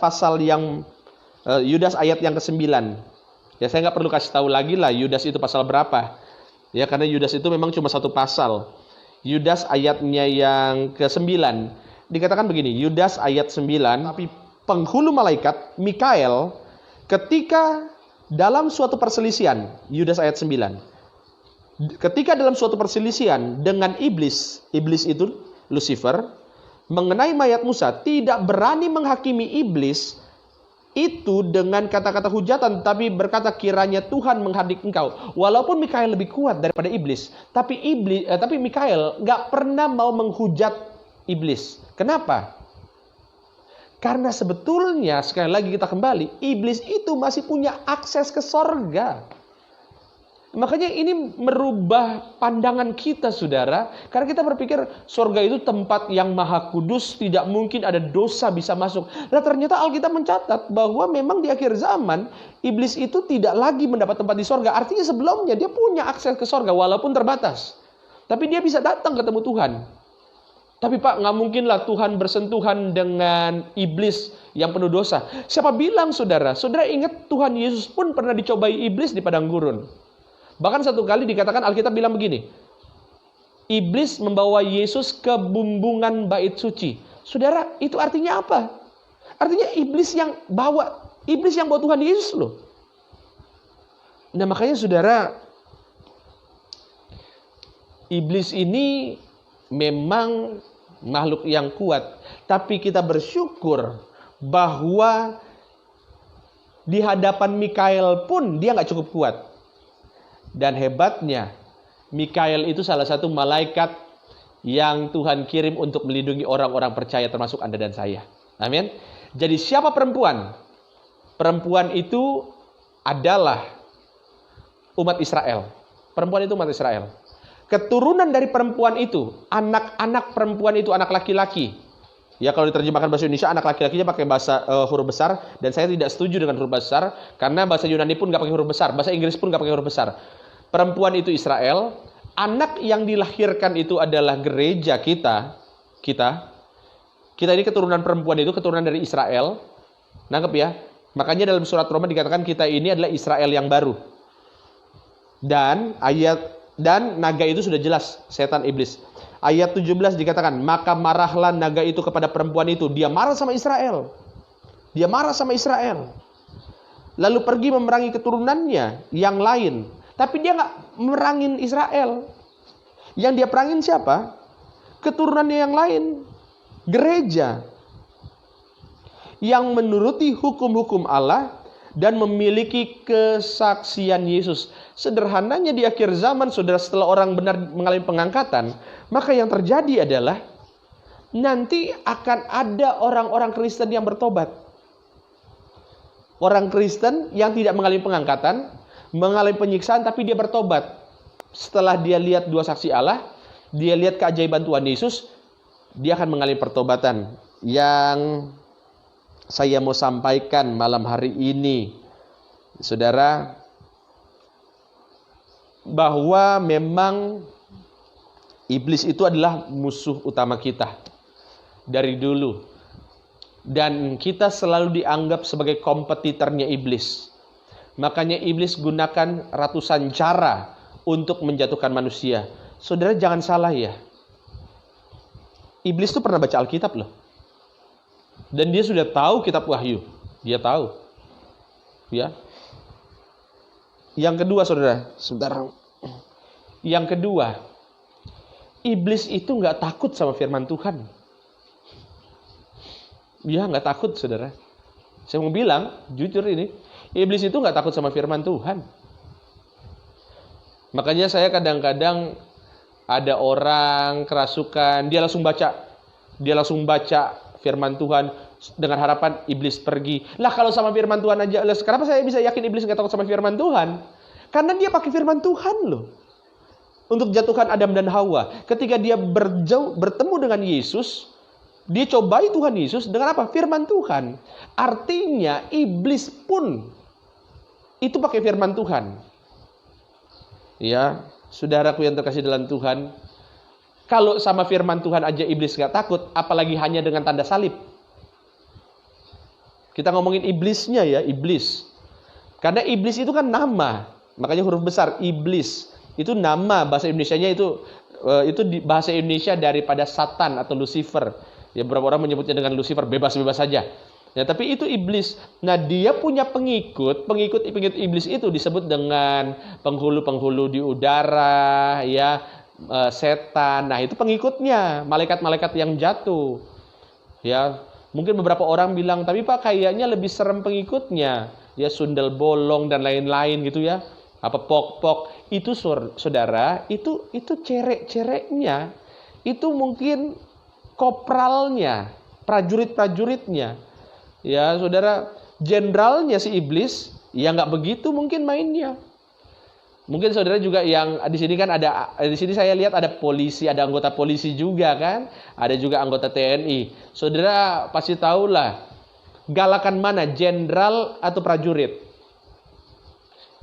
Speaker 1: Yudas ayat yang ke-9. Ya, saya nggak perlu kasih tahu lagi lah Yudas itu pasal berapa. Ya, karena Yudas itu memang cuma satu pasal. Yudas ayatnya yang ke-9. Dikatakan begini, Yudas ayat 9, tapi penghulu malaikat Mikael ketika dalam suatu perselisihan, Yudas ayat 9. Ketika dalam suatu perselisihan dengan iblis itu Lucifer mengenai mayat Musa, tidak berani menghakimi iblis itu dengan kata-kata hujatan, tapi berkata kiranya Tuhan menghadik engkau. Walaupun Mikael lebih kuat daripada iblis, tapi Mikael nggak pernah mau menghujat iblis. Kenapa? Karena sebetulnya sekali lagi kita kembali, iblis itu masih punya akses ke sorga. Makanya ini merubah pandangan kita saudara. Karena kita berpikir surga itu tempat yang maha kudus, tidak mungkin ada dosa bisa masuk. Nah ternyata Alkitab mencatat bahwa memang di akhir zaman iblis itu tidak lagi mendapat tempat di surga. Artinya sebelumnya dia punya akses ke surga walaupun terbatas. Tapi dia bisa datang ketemu Tuhan. Tapi Pak, nggak mungkinlah Tuhan bersentuhan dengan iblis yang penuh dosa. Siapa bilang saudara? Saudara ingat Tuhan Yesus pun pernah dicobai iblis di padang gurun. Bahkan satu kali dikatakan Alkitab bilang begini. Iblis membawa Yesus ke bumbungan bait suci. Saudara, itu artinya apa? Artinya iblis yang bawa Tuhan Yesus loh. Nah makanya saudara, iblis ini memang makhluk yang kuat. Tapi kita bersyukur bahwa di hadapan Mikael pun dia nggak cukup kuat. Dan hebatnya, Mikael itu salah satu malaikat yang Tuhan kirim untuk melindungi orang-orang percaya termasuk Anda dan saya. Amin. Jadi siapa perempuan? Perempuan itu adalah umat Israel. Perempuan itu umat Israel. Keturunan dari perempuan itu, anak-anak perempuan itu anak laki-laki. Ya kalau diterjemahkan bahasa Indonesia, anak laki-lakinya pakai bahasa huruf besar. Dan saya tidak setuju dengan huruf besar. Karena bahasa Yunani pun nggak pakai huruf besar. Bahasa Inggris pun nggak pakai huruf besar. Perempuan itu Israel. Anak yang dilahirkan itu adalah gereja kita. Kita ini keturunan perempuan itu, keturunan dari Israel. Nangkep ya? Makanya dalam surat Roma dikatakan kita ini adalah Israel yang baru. Dan naga itu sudah jelas, setan iblis. Ayat 17 dikatakan, maka marahlah naga itu kepada perempuan itu. Dia marah sama Israel. Lalu pergi memerangi keturunannya yang lain. Tapi dia nggak merangin Israel. Yang dia perangin siapa? Keturunannya yang lain. Gereja. Yang menuruti hukum-hukum Allah dan memiliki kesaksian Yesus. Sederhananya di akhir zaman, saudara, setelah orang benar mengalami pengangkatan, maka yang terjadi adalah nanti akan ada orang-orang Kristen yang bertobat. Orang Kristen yang tidak mengalami pengangkatan, mengalami penyiksaan, tapi dia bertobat. Setelah dia lihat dua saksi Allah, dia lihat keajaiban Tuhan Yesus, dia akan mengalami pertobatan. Yang saya mau sampaikan malam hari ini, saudara, bahwa memang iblis itu adalah musuh utama kita dari dulu. Dan kita selalu dianggap sebagai kompetitornya iblis. Makanya iblis gunakan ratusan cara untuk menjatuhkan manusia. Saudara jangan salah ya. Iblis itu pernah baca Alkitab loh. Dan dia sudah tahu kitab Wahyu. Dia tahu. Ya. Yang kedua, saudara, sebentar. Yang kedua, iblis itu nggak takut sama firman Tuhan. Dia nggak takut, saudara. Saya mau bilang, jujur ini, iblis itu nggak takut sama firman Tuhan. Makanya saya kadang-kadang ada orang kerasukan, dia langsung baca firman Tuhan dengan harapan iblis pergi. Lah kalau sama firman Tuhan aja, kenapa saya bisa yakin iblis nggak takut sama firman Tuhan? Karena dia pakai firman Tuhan loh. Untuk jatuhkan Adam dan Hawa. Ketika dia bertemu dengan Yesus, dia cobai Tuhan Yesus dengan apa? Firman Tuhan. Artinya iblis pun itu pakai firman Tuhan. Ya, saudaraku yang terkasih dalam Tuhan, kalau sama firman Tuhan aja iblis gak takut, apalagi hanya dengan tanda salib. Kita ngomongin iblisnya ya, iblis. Karena iblis itu kan nama, makanya huruf besar, iblis. Itu nama, bahasa Indonesianya itu bahasa Indonesia daripada Satan atau Lucifer. Ya, beberapa orang menyebutnya dengan Lucifer, bebas-bebas saja. Ya, tapi itu iblis. Nah, dia punya pengikut iblis itu disebut dengan penghulu-penghulu di udara, ya, setan. Nah, itu pengikutnya, malaikat-malaikat yang jatuh. Ya, mungkin beberapa orang bilang, tapi Pak kayaknya lebih serem pengikutnya. Ya, sundel bolong dan lain-lain gitu ya. Apa pok-pok. Itu saudara, itu cerek-cereknya. Itu mungkin kopralnya, prajurit-prajuritnya. Ya, saudara, jenderalnya si iblis, ya nggak begitu mungkin mainnya. Mungkin saudara juga yang di sini kan di sini saya lihat ada polisi, ada anggota polisi juga kan, ada juga anggota TNI. Saudara pasti tahulah galakan mana, jenderal atau prajurit.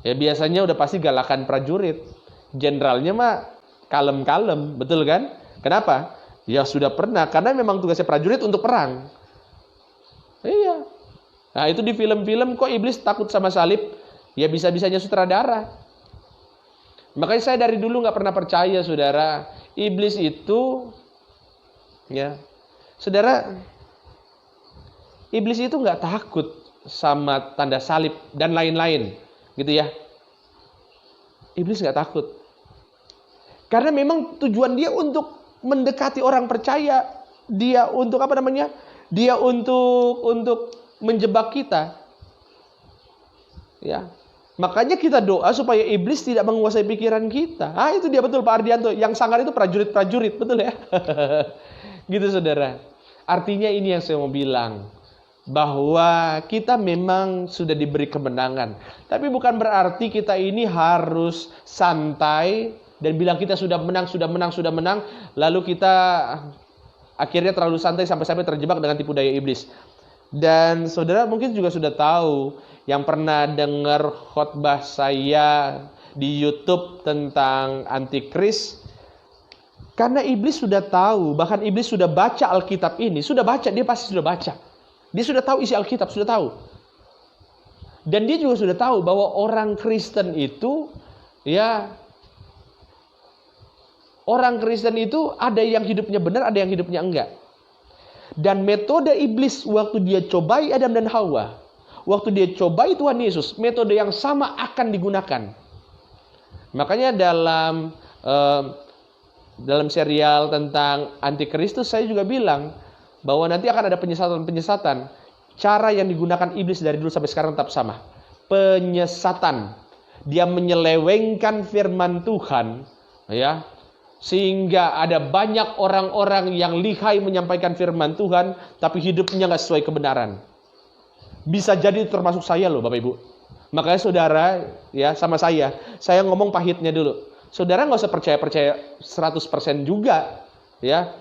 Speaker 1: Ya biasanya udah pasti galakan prajurit. Jenderalnya mah kalem-kalem, betul kan? Kenapa? Ya sudah pernah, karena memang tugasnya prajurit untuk perang. Iya. Nah itu di film-film kok iblis takut sama salib? Ya bisa-bisanya sutradara. Makanya saya dari dulu gak pernah percaya, saudara, iblis itu, ya, saudara, iblis itu gak takut sama tanda salib dan lain-lain, gitu ya. Iblis gak takut. Karena memang tujuan dia untuk mendekati orang percaya, dia untuk apa namanya? Dia untuk menjebak kita. Ya. Makanya kita doa supaya iblis tidak menguasai pikiran kita. Ah, itu dia betul Pak Ardianto. Yang sangar itu prajurit-prajurit, betul ya? Gitu saudara. Artinya ini yang saya mau bilang. Bahwa kita memang sudah diberi kemenangan. Tapi bukan berarti kita ini harus santai dan bilang kita sudah menang. Lalu kita akhirnya terlalu santai sampai terjebak dengan tipu daya iblis. Dan saudara mungkin juga sudah tahu, yang pernah dengar khotbah saya di YouTube tentang antikris. Karena iblis sudah tahu, bahkan iblis sudah baca Alkitab ini, dia pasti sudah baca. Dia sudah tahu isi Alkitab, sudah tahu. Dan dia juga sudah tahu bahwa orang Kristen itu, ya, orang Kristen itu ada yang hidupnya benar, ada yang hidupnya enggak. Dan metode iblis waktu dia cobai Adam dan Hawa, waktu dia cobai Tuhan Yesus, metode yang sama akan digunakan. Makanya dalam serial tentang Antikristus saya juga bilang bahwa nanti akan ada penyesatan. Cara yang digunakan iblis dari dulu sampai sekarang tetap sama. Penyesatan. Dia menyelewengkan firman Tuhan, ya. Sehingga ada banyak orang-orang yang lihai menyampaikan firman Tuhan, tapi hidupnya nggak sesuai kebenaran. Bisa jadi termasuk saya loh Bapak Ibu. Makanya saudara, ya sama saya ngomong pahitnya dulu. Saudara nggak usah percaya 100% juga, ya.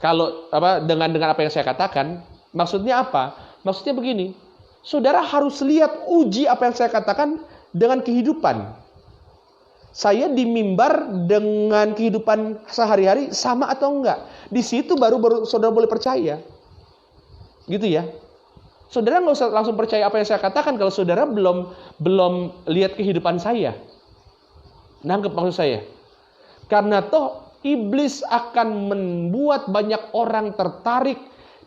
Speaker 1: Kalau dengan apa yang saya katakan, maksudnya apa? Maksudnya begini, saudara harus lihat uji apa yang saya katakan dengan kehidupan. Saya di mimbar dengan kehidupan sehari-hari sama atau enggak? Di situ baru saudara boleh percaya. Gitu ya. Saudara nggak usah langsung percaya apa yang saya katakan kalau saudara belum lihat kehidupan saya. Nangkep maksud saya? Karena toh iblis akan membuat banyak orang tertarik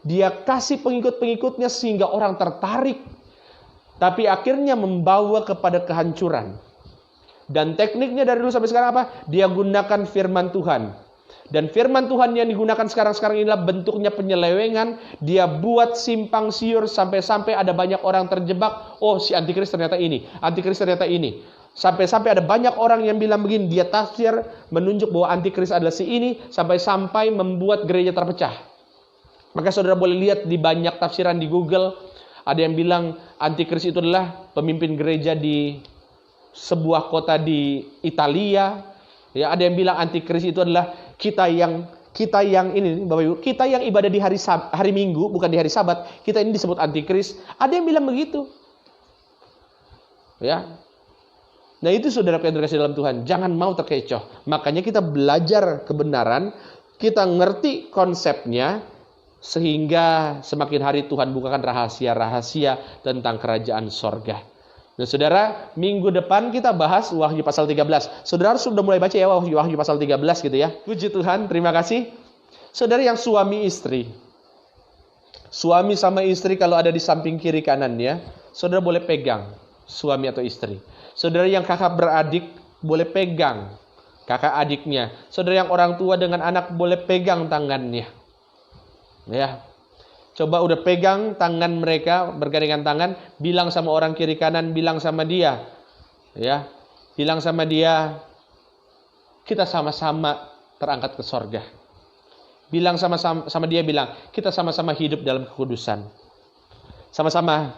Speaker 1: dia kasih pengikut-pengikutnya sehingga orang tertarik. Tapi akhirnya membawa kepada kehancuran. Dan tekniknya dari dulu sampai sekarang apa? Dia gunakan firman Tuhan. Dan firman Tuhan yang digunakan sekarang inilah bentuknya penyelewengan. Dia buat simpang siur sampai-sampai ada banyak orang terjebak. Oh, si antikris ternyata ini, antikris ternyata ini. Sampai-sampai ada banyak orang yang bilang begini, dia tafsir menunjuk bahwa antikris adalah si ini, sampai-sampai membuat gereja terpecah. Maka saudara boleh lihat di banyak tafsiran di Google, ada yang bilang antikris itu adalah pemimpin gereja di sebuah kota di Italia. Ya, ada yang bilang antikris itu adalah kita yang ini Bapak Ibu, kita yang ibadah di hari Minggu bukan di hari Sabat, kita ini disebut antikris. Ada yang bilang begitu. Ya. Nah, itu saudara yang terkasih dalam Tuhan, jangan mau terkecoh. Makanya kita belajar kebenaran, kita ngerti konsepnya, sehingga semakin hari Tuhan bukakan rahasia-rahasia tentang kerajaan sorga. Nah, saudara, minggu depan kita bahas Wahyu pasal 13. Saudara sudah mulai baca ya Wahyu pasal 13 gitu ya. Puji Tuhan, terima kasih. Saudara yang suami istri. Suami sama istri kalau ada di samping kiri kanannya, saudara boleh pegang suami atau istri. Saudara yang kakak beradik boleh pegang kakak adiknya. Saudara yang orang tua dengan anak boleh pegang tangannya. Ya. Coba udah pegang tangan mereka, bergandengan tangan, bilang sama orang kiri kanan, bilang sama dia. Ya. Bilang sama dia, kita sama-sama terangkat ke sorga. Bilang sama dia, bilang, kita sama-sama hidup dalam kekudusan. Sama-sama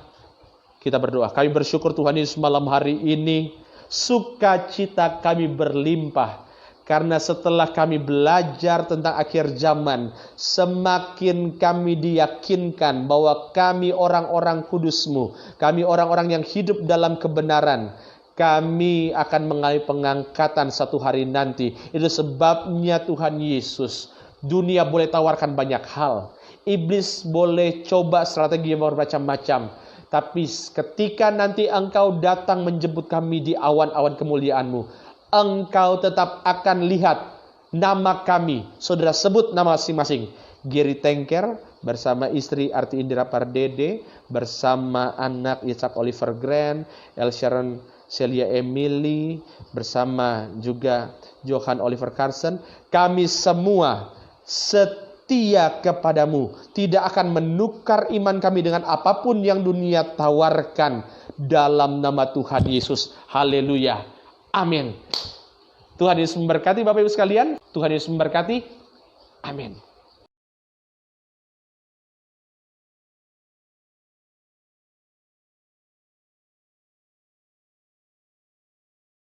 Speaker 1: kita berdoa. Kami bersyukur Tuhan Yesus malam hari ini, sukacita kami berlimpah. Karena setelah kami belajar tentang akhir zaman, semakin kami diyakinkan bahwa kami orang-orang kudus-Mu, kami orang-orang yang hidup dalam kebenaran, kami akan mengalami pengangkatan satu hari nanti. Itu sebabnya Tuhan Yesus, dunia boleh tawarkan banyak hal. Iblis boleh coba strategi yang bermacam-macam. Tapi ketika nanti Engkau datang menjemput kami di awan-awan kemuliaan-Mu, Engkau tetap akan lihat nama kami. Saudara sebut nama masing-masing. Giri Tengker bersama istri Arti Indira Pardede, bersama anak Yitzhak Oliver Grant, El Sharon Celia Emily, bersama juga Johan Oliver Carson. Kami semua setia kepadamu, tidak akan menukar iman kami dengan apapun yang dunia tawarkan, dalam nama Tuhan Yesus. Haleluya. Amin. Tuhan Yesus memberkati Bapak Ibu sekalian. Tuhan Yesus memberkati. Amin.